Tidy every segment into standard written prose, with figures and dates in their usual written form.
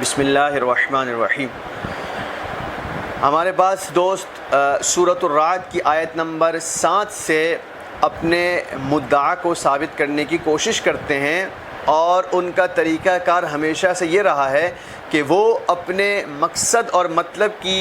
بسم اللہ الرحمن الرحیم۔ ہمارے پاس دوست سورۃ الرعد کی آیت نمبر 7 سے اپنے مدعا کو ثابت کرنے کی کوشش کرتے ہیں، اور ان کا طریقہ کار ہمیشہ سے یہ رہا ہے کہ وہ اپنے مقصد اور مطلب کی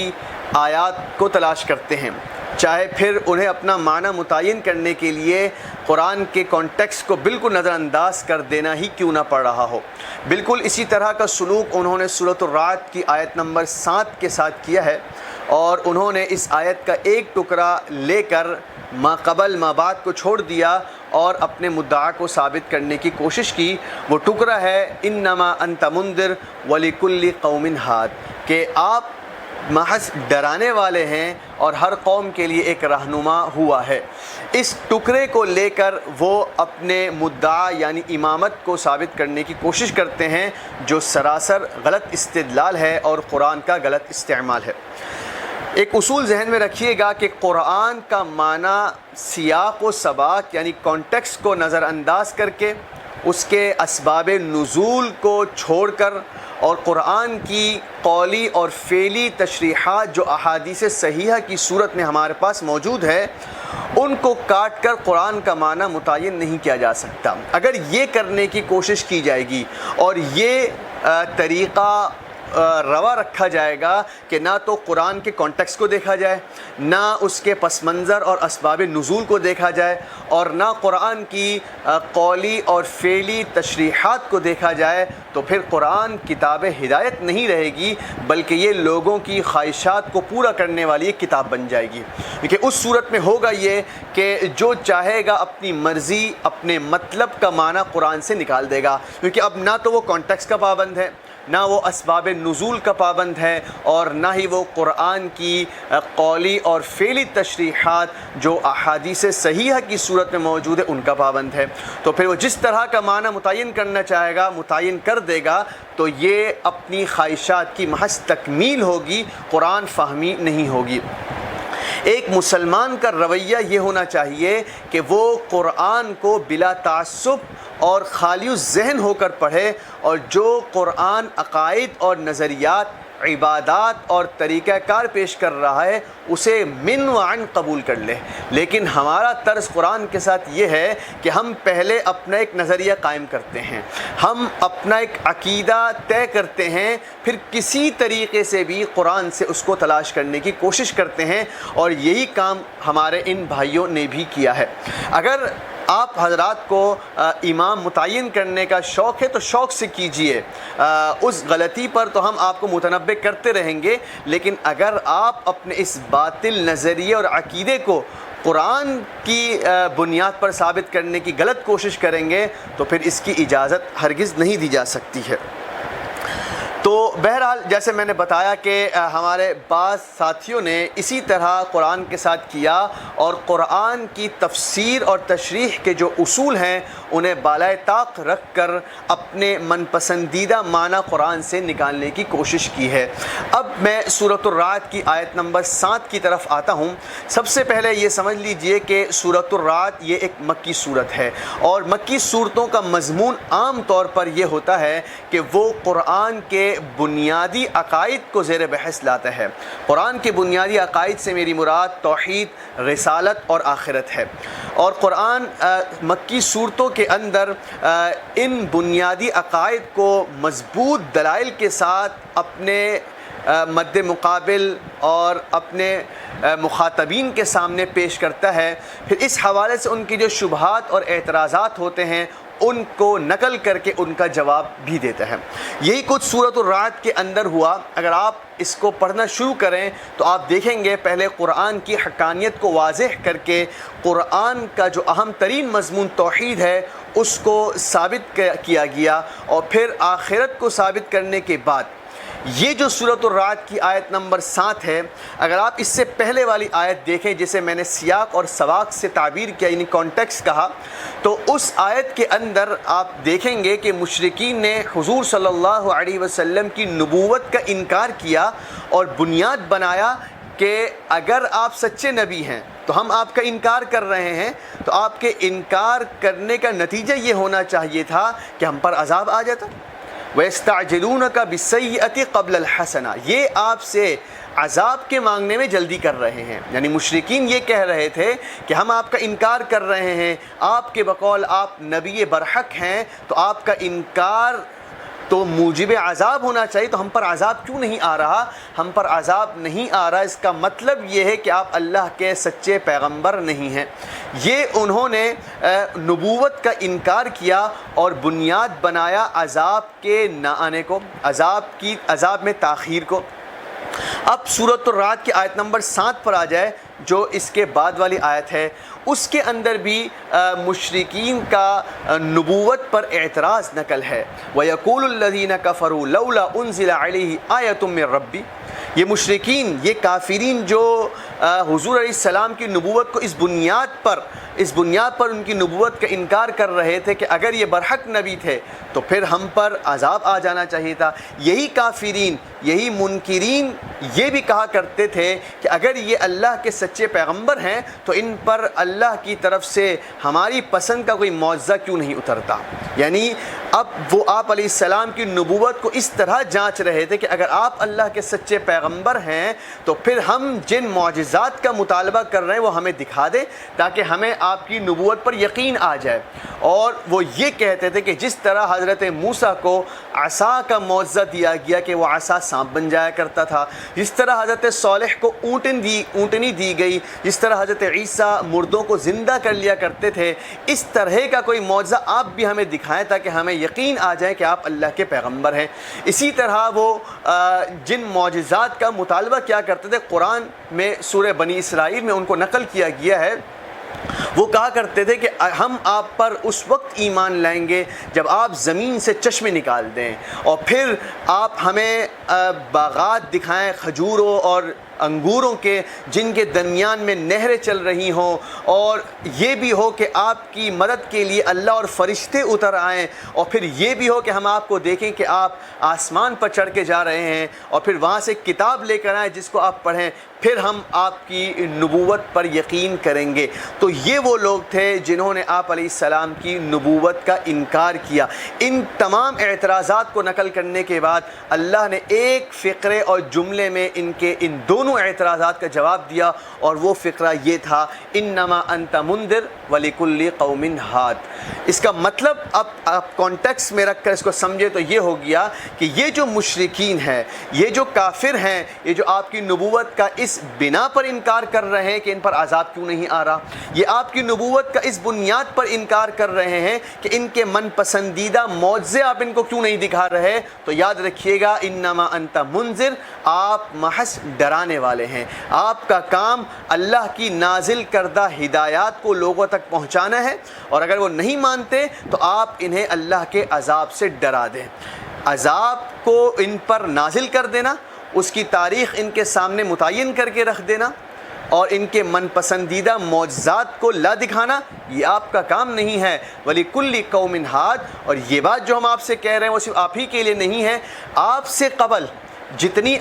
آیات کو تلاش کرتے ہیں، چاہے پھر انہیں اپنا معنی متعین کرنے کے لیے قرآن کے کانٹیکسٹ کو بالکل نظر انداز کر دینا ہی کیوں نہ پڑ رہا ہو۔ بالکل اسی طرح کا سلوک انہوں نے سورۃ الرعد کی آیت نمبر 7 کے ساتھ کیا ہے، اور انہوں نے اس آیت کا ایک ٹکڑا لے کر ما قبل ما بعد کو چھوڑ دیا اور اپنے مدعا کو ثابت کرنے کی کوشش کی۔ وہ ٹکڑا ہے انما انت منذر ولکل قوم ہاد، کہ آپ محض ڈرانے والے ہیں اور ہر قوم کے لیے ایک رہنما ہوا ہے۔ اس ٹکڑے کو لے کر وہ اپنے مدعا یعنی امامت کو ثابت کرنے کی کوشش کرتے ہیں، جو سراسر غلط استدلال ہے اور قرآن کا غلط استعمال ہے۔ ایک اصول ذہن میں رکھیے گا کہ قرآن کا معنی سیاق و سباق یعنی کانٹیکسٹ کو نظر انداز کر کے، اس کے اسباب نزول کو چھوڑ کر، اور قرآن کی قولی اور فعلی تشریحات جو احادیث صحیحہ کی صورت میں ہمارے پاس موجود ہے، ان کو کاٹ کر قرآن کا معنی متعین نہیں کیا جا سکتا۔ اگر یہ کرنے کی کوشش کی جائے گی اور یہ طریقہ روا رکھا جائے گا کہ نہ تو قرآن کے کانٹیکسٹ کو دیکھا جائے، نہ اس کے پس منظر اور اسباب نزول کو دیکھا جائے، اور نہ قرآن کی قولی اور فعلی تشریحات کو دیکھا جائے، تو پھر قرآن کتاب ہدایت نہیں رہے گی، بلکہ یہ لوگوں کی خواہشات کو پورا کرنے والی ایک کتاب بن جائے گی۔ کیونکہ اس صورت میں ہوگا یہ کہ جو چاہے گا اپنی مرضی اپنے مطلب کا معنی قرآن سے نکال دے گا، کیونکہ اب نہ تو وہ کانٹیکسٹ کا پابند ہے، نہ وہ اسباب نزول کا پابند ہے، اور نہ ہی وہ قرآن کی قولی اور فعلی تشریحات جو احادیث صحیحہ کی صورت میں موجود ہے ان کا پابند ہے۔ تو پھر وہ جس طرح کا معنی متعین کرنا چاہے گا متعین کر دے گا، تو یہ اپنی خواہشات کی محض تکمیل ہوگی، قرآن فہمی نہیں ہوگی۔ ایک مسلمان کا رویہ یہ ہونا چاہیے کہ وہ قرآن کو بلا تعصب اور خالی الذہن ہو کر پڑھے، اور جو قرآن عقائد اور نظریات، عبادات اور طریقہ کار پیش کر رہا ہے اسے من وعن قبول کر لے۔ لیکن ہمارا طرز قرآن کے ساتھ یہ ہے کہ ہم پہلے اپنا ایک نظریہ قائم کرتے ہیں، ہم اپنا ایک عقیدہ طے کرتے ہیں، پھر کسی طریقے سے بھی قرآن سے اس کو تلاش کرنے کی کوشش کرتے ہیں، اور یہی کام ہمارے ان بھائیوں نے بھی کیا ہے۔ اگر آپ حضرات کو امام متعین کرنے کا شوق ہے تو شوق سے کیجئے، اس غلطی پر تو ہم آپ کو متنبہ کرتے رہیں گے، لیکن اگر آپ اپنے اس باطل نظریے اور عقیدے کو قرآن کی بنیاد پر ثابت کرنے کی غلط کوشش کریں گے تو پھر اس کی اجازت ہرگز نہیں دی جا سکتی ہے۔ تو بہرحال جیسے میں نے بتایا کہ ہمارے بعض ساتھیوں نے اسی طرح قرآن کے ساتھ کیا، اور قرآن کی تفسیر اور تشریح کے جو اصول ہیں انہیں بالائے طاق رکھ کر اپنے من پسندیدہ معنی قرآن سے نکالنے کی کوشش کی ہے۔ اب میں سورۃ الرعد کی آیت نمبر 7 کی طرف آتا ہوں۔ سب سے پہلے یہ سمجھ لیجئے کہ سورۃ الرعد یہ ایک مکی صورت ہے، اور مکی صورتوں کا مضمون عام طور پر یہ ہوتا ہے کہ وہ قرآن کے بنیادی عقائد کو زیر بحث لاتا ہے۔ قرآن کے بنیادی عقائد سے میری مراد توحید، رسالت اور آخرت ہے، اور قرآن مکی صورتوں کے اندر ان بنیادی عقائد کو مضبوط دلائل کے ساتھ اپنے مد مقابل اور اپنے مخاطبین کے سامنے پیش کرتا ہے، پھر اس حوالے سے ان کی جو شبہات اور اعتراضات ہوتے ہیں ان کو نقل کر کے ان کا جواب بھی دیتا ہے۔ یہی کچھ سورۃ الرعد کے اندر ہوا۔ اگر آپ اس کو پڑھنا شروع کریں تو آپ دیکھیں گے پہلے قرآن کی حقانیت کو واضح کر کے قرآن کا جو اہم ترین مضمون توحید ہے اس کو ثابت کیا گیا، اور پھر آخرت کو ثابت کرنے کے بعد یہ جو سورۃ الرعد کی آیت نمبر 7 ہے، اگر آپ اس سے پہلے والی آیت دیکھیں جسے میں نے سیاق اور سباق سے تعبیر کیا یعنی کانٹیکسٹ کہا، تو اس آیت کے اندر آپ دیکھیں گے کہ مشرکین نے حضور صلی اللہ علیہ وسلم کی نبوت کا انکار کیا اور بنیاد بنایا کہ اگر آپ سچے نبی ہیں تو ہم آپ کا انکار کر رہے ہیں، تو آپ کے انکار کرنے کا نتیجہ یہ ہونا چاہیے تھا کہ ہم پر عذاب آ جاتا۔ وَيَسْتَعْجِلُونَكَ بِالسَّيِّئَةِ قَبْلَ الْحَسَنَةِ، یہ آپ سے عذاب کے مانگنے میں جلدی کر رہے ہیں. یعنی مشرکین یہ کہہ رہے تھے کہ ہم آپ کا انکار کر رہے ہیں، آپ کے بقول آپ نبی برحق ہیں، تو آپ کا انکار تو موجب عذاب ہونا چاہیے، تو ہم پر عذاب کیوں نہیں آ رہا؟ ہم پر عذاب نہیں آ رہا، اس کا مطلب یہ ہے کہ آپ اللہ کے سچے پیغمبر نہیں ہیں. یہ انہوں نے نبوت کا انکار کیا اور بنیاد بنایا عذاب کے نہ آنے کو، عذاب میں تاخیر کو. اب سورۃ الرعد کی آیت نمبر 7 پر آ جائے، جو اس کے بعد والی آیت ہے، اس کے اندر بھی مشرکین کا نبوت پر اعتراض نقل ہے. وَيَقُولُ الَّذِينَ كَفَرُوا لَوْلَا أُنزِلَ عَلَيْهِ آيَةٌ مِّن رَّبِّهِ، یہ مشرکین، یہ کافرین جو حضور علیہ السلام کی نبوت کو اس بنیاد پر ان کی نبوت کا انکار کر رہے تھے کہ اگر یہ برحق نبی تھے تو پھر ہم پر عذاب آ جانا چاہیے تھا. یہی کافرین، یہی منکرین یہ بھی کہا کرتے تھے کہ اگر یہ اللہ کے سچے پیغمبر ہیں تو ان پر اللہ کی طرف سے ہماری پسند کا کوئی معجزہ کیوں نہیں اترتا. یعنی اب وہ آپ علیہ السلام کی نبوت کو اس طرح جانچ رہے تھے کہ اگر آپ اللہ کے سچے پیغمبر ہیں تو پھر ہم جن معجزات کا مطالبہ کر رہے ہیں وہ ہمیں دکھا دیں تاکہ ہمیں آپ کی نبوت پر یقین آ جائے. اور وہ یہ کہتے تھے کہ جس طرح حضرت موسیٰ کو عصا کا معجزہ دیا گیا کہ وہ عصا سانپ بن جایا کرتا تھا، جس طرح حضرت صالح کو اونٹنی دی گئی، جس طرح حضرت عیسیٰ مردوں کو زندہ کر لیا کرتے تھے، اس طرح کا کوئی معجزہ آپ بھی ہمیں دکھائیں تاکہ ہمیں یقین آ جائے کہ آپ اللہ کے پیغمبر ہیں. اسی طرح وہ جن معجزات کا مطالبہ کیا کرتے تھے، قرآن میں سورہ بنی اسرائیل میں ان کو نقل کیا گیا ہے. وہ کہا کرتے تھے کہ ہم آپ پر اس وقت ایمان لائیں گے جب آپ زمین سے چشمے نکال دیں اور پھر آپ ہمیں باغات دکھائیں کھجوروں اور انگوروں کے جن کے درمیان میں نہریں چل رہی ہوں، اور یہ بھی ہو کہ آپ کی مدد کے لیے اللہ اور فرشتے اتر آئیں، اور پھر یہ بھی ہو کہ ہم آپ کو دیکھیں کہ آپ آسمان پر چڑھ کے جا رہے ہیں اور پھر وہاں سے کتاب لے کر آئیں جس کو آپ پڑھیں، پھر ہم آپ کی نبوت پر یقین کریں گے. تو یہ وہ لوگ تھے جنہوں نے آپ علیہ السلام کی نبوت کا انکار کیا. ان تمام اعتراضات کو نقل کرنے کے بعد اللہ نے ایک فقرے اور جملے میں ان دونوں اعتراضات کا جواب دیا، اور وہ فقرہ یہ تھا، انما انت منذر ولکل قوم ہاد. اس کا مطلب اب آپ کانٹیکس میں رکھ کر اس کو سمجھے تو یہ ہو گیا کہ یہ جو مشرکین ہیں، یہ جو کافر ہیں، یہ جو آپ کی نبوت کا اس بنا پر انکار کر رہے ہیں کہ ان پر عذاب کیوں نہیں آ رہا، یہ آپ کی نبوت کا اس بنیاد پر انکار کر رہے ہیں کہ ان کے من پسندیدہ معجزے آپ ان کو کیوں نہیں دکھا رہے، تو یاد رکھیے گا انما انت منذر، آپ محض ڈرانے والے ہیں. آپ کا کام اللہ کی نازل کردہ ہدایات کو لوگوں تک پہنچانا ہے، اور اگر وہ نہیں مانتے تو آپ انہیں اللہ کے عذاب سے ڈرا دیں. عذاب کو ان پر نازل کر دینا، اس کی تاریخ ان کے سامنے متعین کر کے رکھ دینا، اور ان کے من پسندیدہ معجزات کو لا دکھانا، یہ آپ کا کام نہیں ہے. وَلِكُلِّ قَوْمٍ ہاد. اور یہ بات جو ہم آپ سے کہہ رہے ہیں وہ صرف آپ ہی کے لیے نہیں ہے، آپ سے قبل جتنی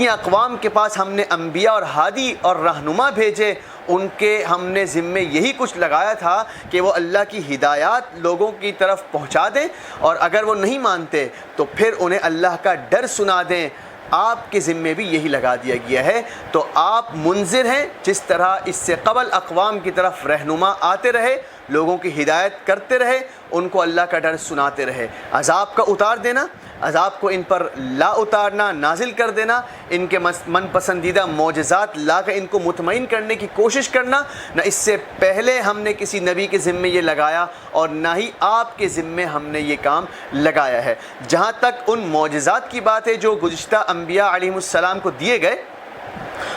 اقوام کے پاس ہم نے انبیاء اور ہادی اور رہنما بھیجے، ان کے ہم نے ذمے یہی کچھ لگایا تھا کہ وہ اللہ کی ہدایات لوگوں کی طرف پہنچا دیں، اور اگر وہ نہیں مانتے تو پھر انہیں اللہ کا ڈر سنا دیں. آپ کے ذمے بھی یہی لگا دیا گیا ہے. تو آپ منذر ہیں، جس طرح اس سے قبل اقوام کی طرف رہنما آتے رہے، لوگوں کی ہدایت کرتے رہے، ان کو اللہ کا ڈر سناتے رہے. عذاب کا اتار دینا، عذاب کو ان پر لا اتارنا، نازل کر دینا، ان کے من پسندیدہ معجزات لا کر ان کو مطمئن کرنے کی کوشش کرنا، نہ اس سے پہلے ہم نے کسی نبی کے ذمے یہ لگایا اور نہ ہی آپ کے ذمے ہم نے یہ کام لگایا ہے. جہاں تک ان معجزات کی بات ہے جو گزشتہ انبیاء علیہ السلام کو دیے گئے،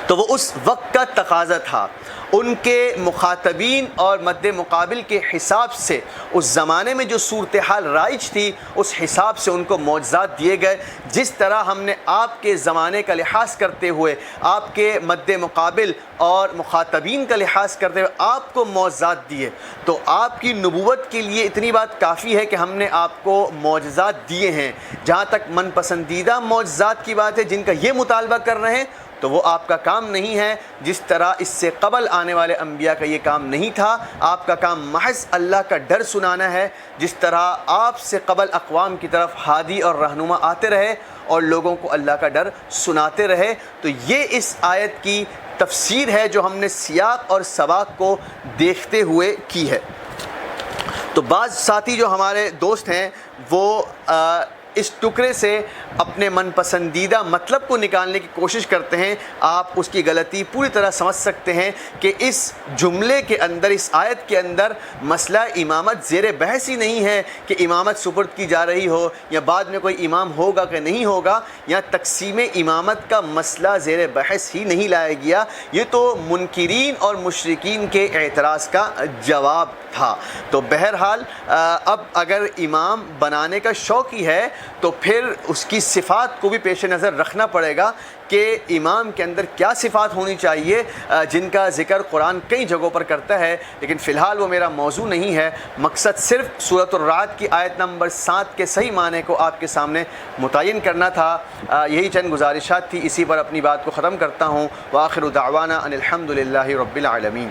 تو وہ اس وقت کا تقاضا تھا، ان کے مخاطبین اور مد مقابل کے حساب سے، اس زمانے میں جو صورتحال رائج تھی اس حساب سے ان کو معجزات دیے گئے. جس طرح ہم نے آپ کے زمانے کا لحاظ کرتے ہوئے، آپ کے مد مقابل اور مخاطبین کا لحاظ کرتے ہوئے آپ کو معجزات دیے، تو آپ کی نبوت کے لیے اتنی بات کافی ہے کہ ہم نے آپ کو معجزات دیے ہیں. جہاں تک من پسندیدہ معجزات کی بات ہے جن کا یہ مطالبہ کر رہے ہیں، تو وہ آپ کا کام نہیں ہے، جس طرح اس سے قبل آنے والے انبیاء کا یہ کام نہیں تھا۔ آپ کا کام محض اللہ کا ڈر سنانا ہے، جس طرح آپ سے قبل اقوام کی طرف ہادی اور رہنما آتے رہے اور لوگوں کو اللہ کا ڈر سناتے رہے۔ تو یہ اس آیت کی تفسیر ہے جو ہم نے سیاق اور سباق کو دیکھتے ہوئے کی ہے۔ تو بعض ساتھی جو ہمارے دوست ہیں وہ اس ٹکڑے سے اپنے من پسندیدہ مطلب کو نکالنے کی کوشش کرتے ہیں۔ آپ اس کی غلطی پوری طرح سمجھ سکتے ہیں کہ اس جملے کے اندر، اس آیت کے اندر مسئلہ امامت زیر بحث ہی نہیں ہے کہ امامت سپرد کی جا رہی ہو یا بعد میں کوئی امام ہوگا کہ نہیں ہوگا، یا تقسیم امامت کا مسئلہ زیر بحث ہی نہیں لایا گیا۔ یہ تو منکرین اور مشرکین کے اعتراض کا جواب تھا۔ تو بہرحال اب اگر امام بنانے کا شوق ہی ہے تو پھر اس کی صفات کو بھی پیش نظر رکھنا پڑے گا کہ امام کے اندر کیا صفات ہونی چاہیے، جن کا ذکر قرآن کئی جگہوں پر کرتا ہے، لیکن فی الحال وہ میرا موضوع نہیں ہے۔ مقصد صرف سورۃ الرعد کی آیت نمبر 7 کے صحیح معنی کو آپ کے سامنے متعین کرنا تھا۔ یہی چند گزارشات تھی، اسی پر اپنی بات کو ختم کرتا ہوں۔ وآخر دعوانا ان الحمد للہ رب العالمین۔